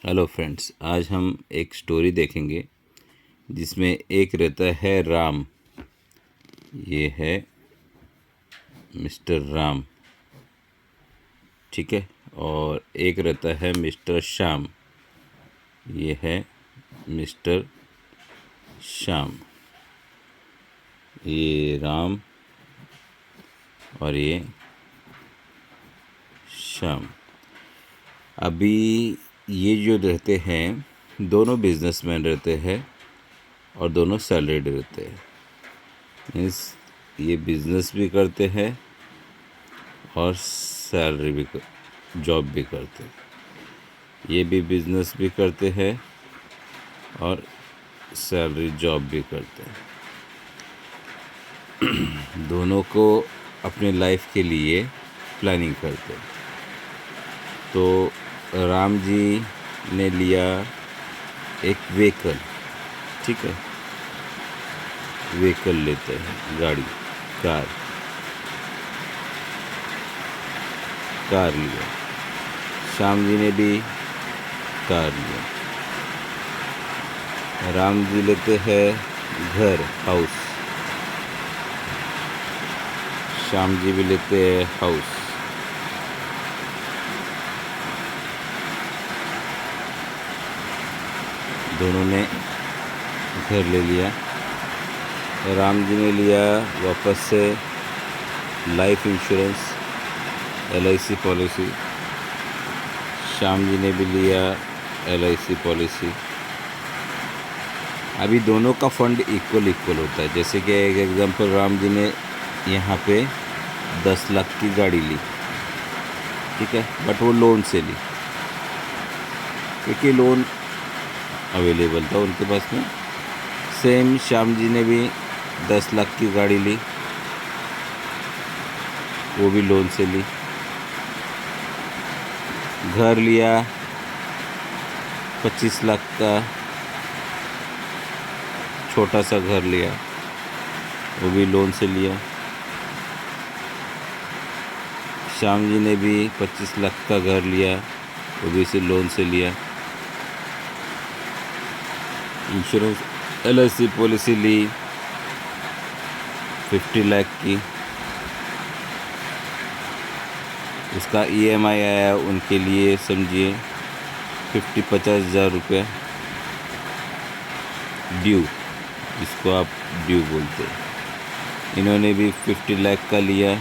Hello friends, आज हम एक स्टोरी देखेंगे जिसमें एक रहता है राम। ये है मिस्टर राम, ठीक है। और एक रहता है मिस्टर श्याम। ये है मिस्टर श्याम। ये राम और ये श्याम। अभी ये जो रहते हैं दोनों बिजनेसमैन रहते हैं और दोनों सैलरीड रहते हैं। मीन्स ये बिजनेस भी करते हैं और सैलरी भी जॉब भी करते हैं। ये भी बिजनेस भी करते हैं और सैलरी जॉब भी करते हैं। दोनों को अपने लाइफ के लिए प्लानिंग करते हैं। तो राम जी ने लिया एक व्हीकल, ठीक है। व्हीकल लेते हैं, गाड़ी, कार लिया। श्याम जी ने भी कार लिया। राम जी लेते हैं घर, हाउस। श्याम जी भी लेते हैं हाउस। दोनों ने घर ले लिया। राम जी ने लिया वापस से life insurance, LIC policy. Shyam ji ने भी लिया LIC पॉलिसी। अभी दोनों का फंड इक्वल होता है। जैसे कि एक एग्जांपल, राम जी ने यहाँ पे 10 लाख की गाड़ी ली, ठीक है, बट वो लोन से ली क्योंकि लोन अवेलेबल था उनके पास में। सेम श्याम जी ने भी 10 लाख की गाड़ी ली, वो भी लोन से ली। घर लिया 25 लाख का, छोटा सा घर लिया, वो भी लोन से लिया। श्याम जी ने भी 25 लाख का घर लिया, वो भी इसे लोन से लिया। इंश्योरेंस LIC पॉलिसी ली 50 लाख की। उसका EMI आया उनके लिए, समझिए 50,000 रुपये ड्यू, जिसको आप ड्यू बोलते हैं। इन्होंने भी 50 लाख का लिया,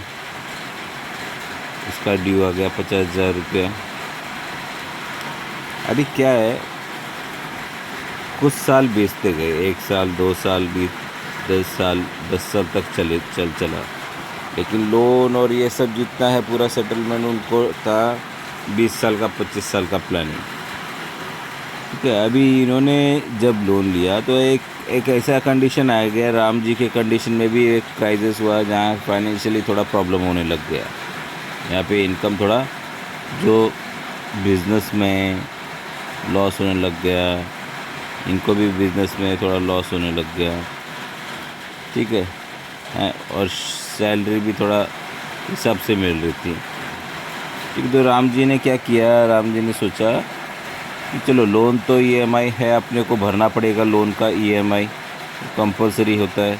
उसका ड्यू आ गया 50,000 रुपया। अभी क्या है, कुछ साल बीतते गए, 1 साल 2 साल 10 साल तक चला। लेकिन लोन और ये सब जितना है पूरा सेटलमेंट उनको था 20 साल का, 25 साल का प्लानिंग, ठीक है। अभी इन्होंने जब लोन लिया तो एक ऐसा कंडीशन आ गया, राम जी के कंडीशन में भी एक क्राइसिस हुआ जहाँ फाइनेंशियली थोड़ा प्रॉब्लम होने लग गया। यहाँ पे इनकम थोड़ा, जो बिज़नेस में लॉस होने लग गया, इनको भी बिज़नेस में थोड़ा लॉस होने लग गया, ठीक है। और सैलरी भी थोड़ा हिसाब से मिल रही थी, ठीक। तो राम जी ने क्या किया, राम जी ने सोचा कि चलो लोन तो EMI है, अपने को भरना पड़ेगा। लोन का EMI कंपलसरी होता है,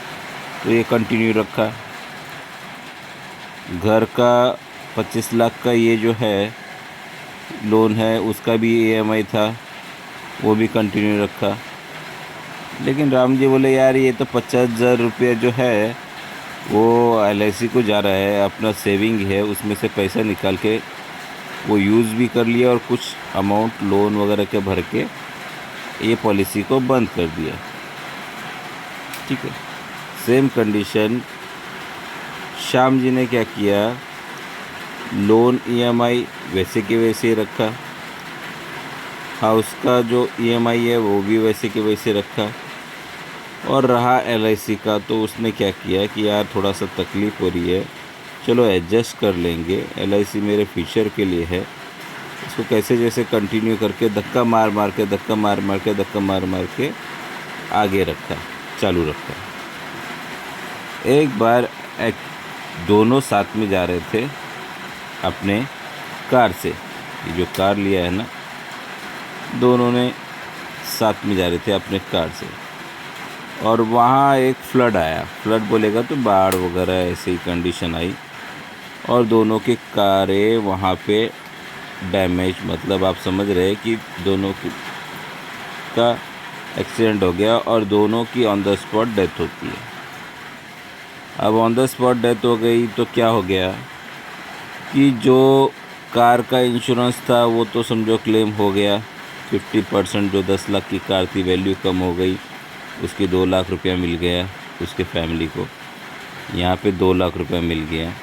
तो ये कंटिन्यू रखा। घर का 25 लाख का ये जो है लोन है, उसका भी EMI था, वो भी कंटिन्यू रखा। लेकिन राम जी बोले, यार ये तो 50,000 रुपये जो है वो LIC को जा रहा है, अपना सेविंग है, उसमें से पैसा निकाल के वो यूज़ भी कर लिया और कुछ अमाउंट लोन वगैरह के भर के ये पॉलिसी को बंद कर दिया, ठीक है। सेम कंडीशन श्याम जी ने क्या किया, लोन EMI वैसे के वैसे रखा, हाउस का जो EMI है वो भी वैसे के वैसे रखा। और रहा LIC का, तो उसने क्या किया कि यार थोड़ा सा तकलीफ़ हो रही है, चलो एडजस्ट कर लेंगे, LIC मेरे फ्यूचर के लिए है, इसको कैसे जैसे कंटिन्यू करके धक्का मार मार के आगे रखा, चालू रखा। एक बार दोनों साथ में जा रहे थे अपने कार से, ये जो कार लिया है ना, दोनों ने साथ में जा रहे थे अपने कार से, और वहाँ एक फ्लड आया। फ्लड बोलेगा तो बाढ़ वगैरह ऐसी कंडीशन आई, और दोनों की कारें वहाँ पे डैमेज, मतलब आप समझ रहे हैं कि दोनों का एक्सीडेंट हो गया और दोनों की ऑन द स्पॉट डेथ होती है। अब ऑन द स्पॉट डेथ हो गई तो क्या हो गया कि जो कार का इंश्योरेंस था वो तो समझो क्लेम हो गया। 50% जो 10 लाख की कार थी वैल्यू कम हो गई, उसकी 2 लाख रुपया मिल गया उसके फैमिली को। यहाँ पे 2 लाख रुपया मिल गया,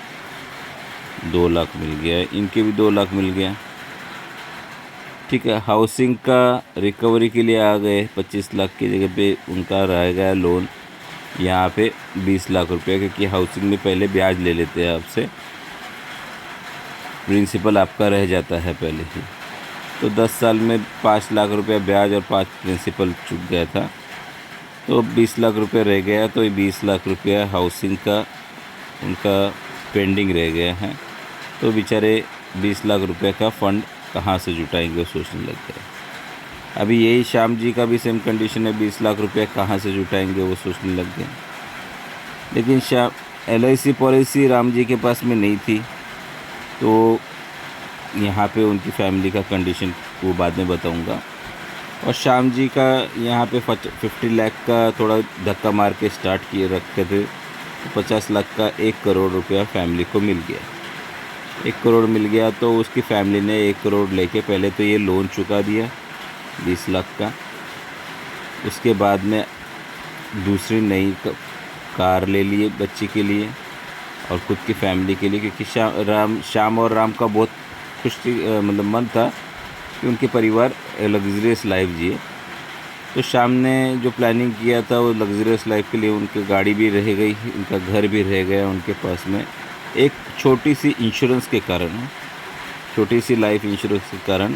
2 लाख मिल गया, इनके भी 2 लाख मिल गया। ठीक है, हाउसिंग का रिकवरी के लिए आ गए। 25 लाख की जगह पे उनका रह गया लोन यहाँ पे 20 लाख रुपया, क्योंकि हाउसिंग में पहले ब्याज ले लेते हैं आपसे, प्रिंसिपल आपका रह जाता है पहले ही। तो 10 साल में 5 लाख रुपया ब्याज और 5 प्रिंसिपल चुक गया था, तो 20 लाख रुपया रह गया। तो ये 20 लाख रुपया हाउसिंग का उनका पेंडिंग रह गया है। तो बेचारे 20 लाख रुपये का फ़ंड कहाँ से जुटाएंगे वो सोचने लग गए। अभी यही श्याम जी का भी सेम कंडीशन है, 20 लाख रुपये कहाँ से जुटाएंगे वो सोचने लग गए। लेकिन LIC पॉलिसी राम जी के पास में नहीं थी, तो यहाँ पे उनकी फैमिली का कंडीशन वो बाद में बताऊँगा। और श्याम जी का यहाँ पे 50 लाख का थोड़ा धक्का मार के स्टार्ट किए रखे थे, तो 50 लाख का 1 करोड़ रुपया फैमिली को मिल गया। 1 करोड़ मिल गया तो उसकी फैमिली ने 1 करोड़ लेके पहले तो ये लोन चुका दिया 20 लाख का। उसके बाद में दूसरी नई कार ले लिए बच्ची के लिए और ख़ुद की फैमिली के लिए, क्योंकि श्याम और राम का बहुत मतलब मन था कि उनके परिवार लग्जरियस लाइफ जिए। तो श्याम ने जो प्लानिंग किया था वो लग्जरियस लाइफ के लिए, उनकी गाड़ी भी रह गई, उनका घर भी रह गया उनके पास में। एक छोटी सी इंश्योरेंस के कारण, छोटी सी लाइफ इंश्योरेंस के कारण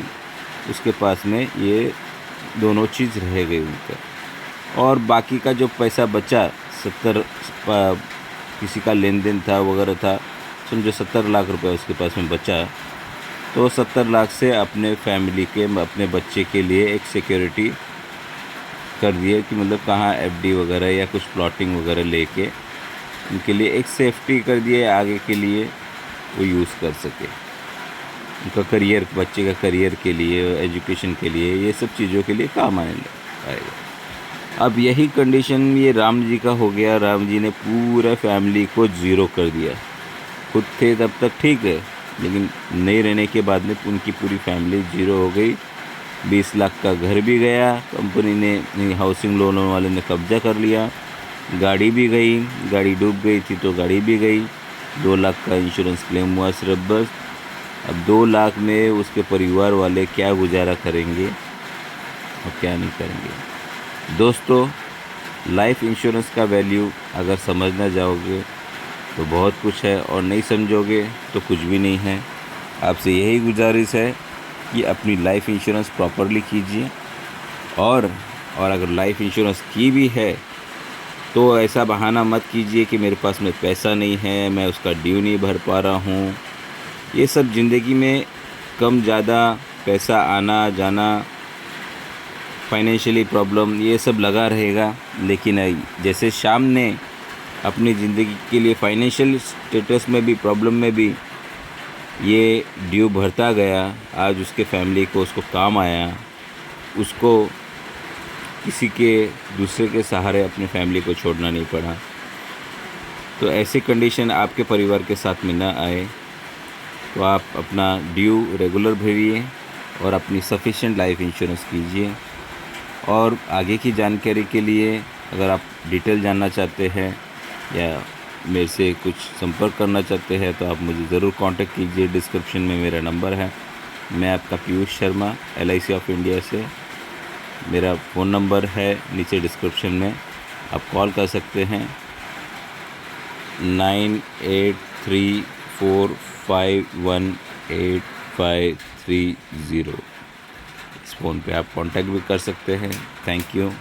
उसके पास में ये दोनों चीज़ रह गई उनका। और बाकी का जो पैसा बचा 70 किसी का लेन देन था वगैरह था, समझो 70 लाख रुपए उसके पास में बचा। तो 70 लाख से अपने फैमिली के, अपने बच्चे के लिए एक सिक्योरिटी कर दिए कि मतलब कहाँ FD वगैरह या कुछ प्लॉटिंग वगैरह लेके उनके लिए एक सेफ्टी कर दिए, आगे के लिए वो यूज़ कर सके, उनका करियर, बच्चे का करियर के लिए, एजुकेशन के लिए, ये सब चीज़ों के लिए काम आएगा। अब यही कंडीशन ये राम जी का हो गया। राम जी ने पूरा फैमिली को ज़ीरो कर दिया। खुद थे तब तक ठीक है, लेकिन नहीं रहने के बाद में उनकी पूरी फैमिली ज़ीरो हो गई। 20 लाख का घर भी गया, कंपनी ने, हाउसिंग लोन वाले ने कब्जा कर लिया। गाड़ी भी गई, गाड़ी डूब गई थी तो गाड़ी भी गई। 2 लाख का इंश्योरेंस क्लेम हुआ सिर्फ बस। अब 2 लाख में उसके परिवार वाले क्या गुजारा करेंगे और क्या नहीं करेंगे। दोस्तों, लाइफ इंश्योरेंस का वैल्यू अगर समझना जाओगे तो बहुत कुछ है, और नहीं समझोगे तो कुछ भी नहीं है। आपसे यही गुजारिश है कि अपनी लाइफ इंश्योरेंस प्रॉपरली कीजिए, और अगर लाइफ इंश्योरेंस की भी है तो ऐसा बहाना मत कीजिए कि मेरे पास में पैसा नहीं है, मैं उसका ड्यू नहीं भर पा रहा हूँ। ये सब ज़िंदगी में कम ज़्यादा पैसा आना जाना, फाइनेंशियली प्रॉब्लम, ये सब लगा रहेगा। लेकिन जैसे श्याम ने अपनी ज़िंदगी के लिए फाइनेंशियल स्टेटस में भी, प्रॉब्लम में भी ये ड्यू भरता गया, आज उसके फैमिली को, उसको काम आया, उसको किसी के दूसरे के सहारे अपने फैमिली को छोड़ना नहीं पड़ा। तो ऐसी कंडीशन आपके परिवार के साथ में ना आए तो आप अपना ड्यू रेगुलर भरिए और अपनी सफिशिएंट लाइफ इंश्योरेंस कीजिए। और आगे की जानकारी के लिए अगर आप डिटेल जानना चाहते हैं या मेरे से कुछ संपर्क करना चाहते हैं तो आप मुझे ज़रूर कांटेक्ट कीजिए। डिस्क्रिप्शन में मेरा नंबर है। मैं आपका Piyush Sharma, LIC of India से। मेरा फ़ोन नंबर है नीचे डिस्क्रिप्शन में, आप कॉल कर सकते हैं 9834518530। इस फ़ोन पे आप कांटेक्ट भी कर सकते हैं। Thank you.